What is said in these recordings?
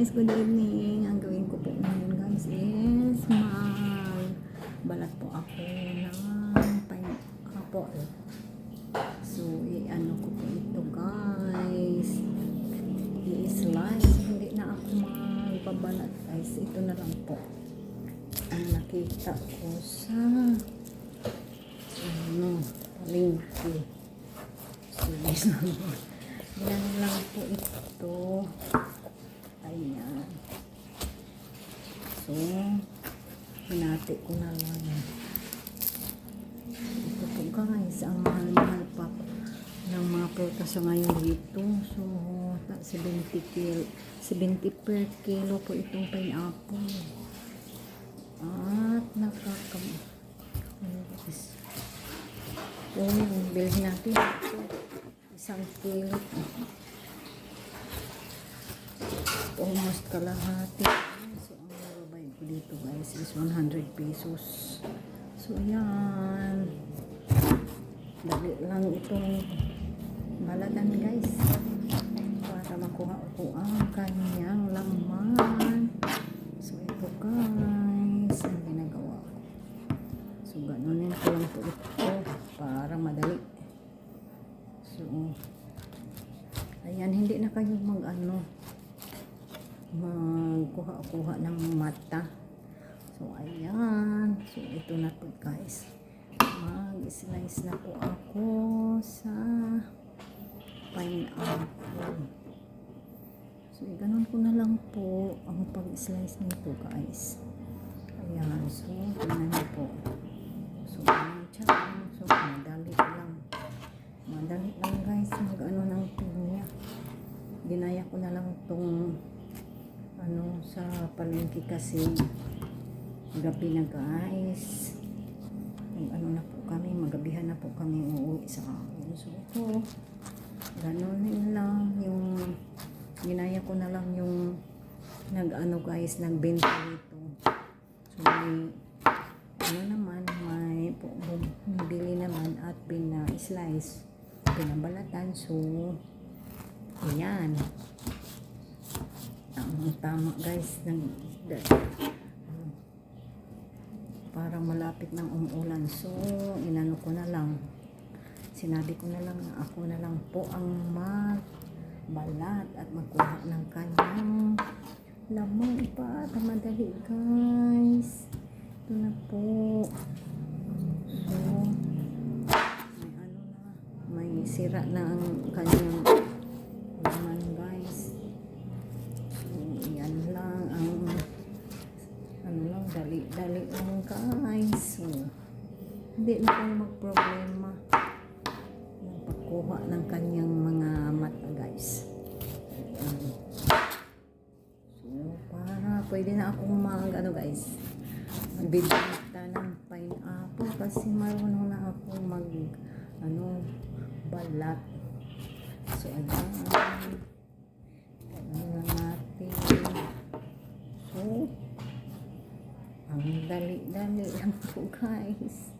guys, good evening. Ang gawin ko po ngayon guys is balat po ako ng pineapple. So, i-ano ko po ito guys. I-slice. Hindi na ako magbabalat guys. Ito na lang po ang nakita ko sa palengke. So, guys yan lang po ito. Ayan. So, hinati ko na lang. Ito po guys, ang mahal-mahal pa ng mga prutas sa ngayon dito. So, 70 per kilo po itong pineapple. At bilhin natin ito. Isang kilo. Almost kalahati. So, ang nababay ko dito guys is 100 pesos. So, ayan. Dali lang itong baladan guys. Para makuha ko ang kanyang laman. So, ito guys. Ang ginagawa ko. So, ganunin ko lang po ito. Para madali. So, ayan. Hindi na kayo magkuha-kuha ng mata. So, ayan. So, ito na po guys. Mag-slice na po ako sa pineapple. So, ganun ko na lang po ang pag-slice nito guys. Ayan. So, tingnan niyo po. So, ayan siya. So, madali lang. Madali lang guys. Mag-ano ng pinya. Dinaya ko na lang itong sa palengke kasi gabi na guys. Na po kami, magabihan na po kami uuwi sa akin. So ito, gano'n lang yung ginaya ko na lang yung guys, nagbenta nito. So may naman, may bumibili naman at pina-slice, pinabalatan. So ayan. Tama guys, parang malapit ng umulan. So, inano ko na lang. Sinabi ko na lang na ako na lang po ang magbalat at magkuha ng kanyang lamang pa. Madali guys. Ito na po. So, may sira na ang kanyang laman guys. Dali lang guys. So, hindi na kayo magproblema ng pagkuha ng kanyang mga mata guys. So, para pwede na akong guys, magbibenta ng pineapple kasi marunong na akong balat. So, ayan. Ayan na natin. So, ang dali-dali lang po guys.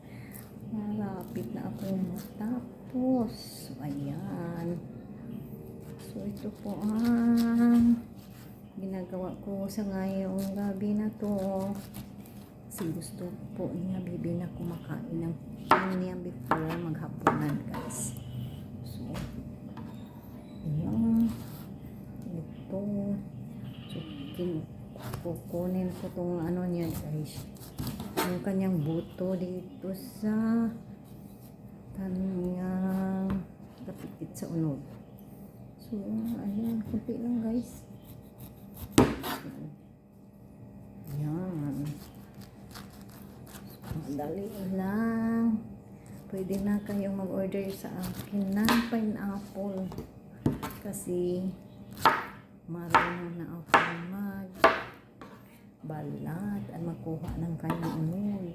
Malapit na akong matapos. So, ayan. So, ito po ang ginagawa ko sa ngayong gabi na to. Kasi gusto po niya bibi na kumakain ng pinya before maghapunan guys. So, ayan. Ito. So, kukunin ko itong niya guys, yung kanyang buto dito sa kanyang kapikit sa unod. So ayan, kunti lang guys. Ayan, madali lang. Pwede na kayong mag-order sa akin ng pineapple kasi marunong na ako balat at magkuha ng kanyang unod.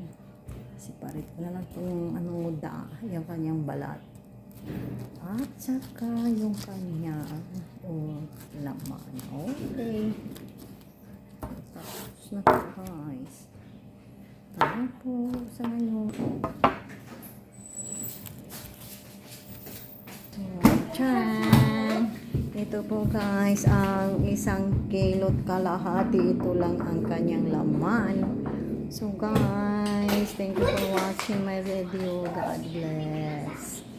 Kasi parit ko na lang itong yung kanyang balat. At saka yung kanyang laman. Okay. Tapos na ito guys. Ayan po sa ngayon. So, try. Ito po guys, ang isang kilot kalahati. Ito lang ang kanyang laman. So guys, thank you for watching my video. God bless.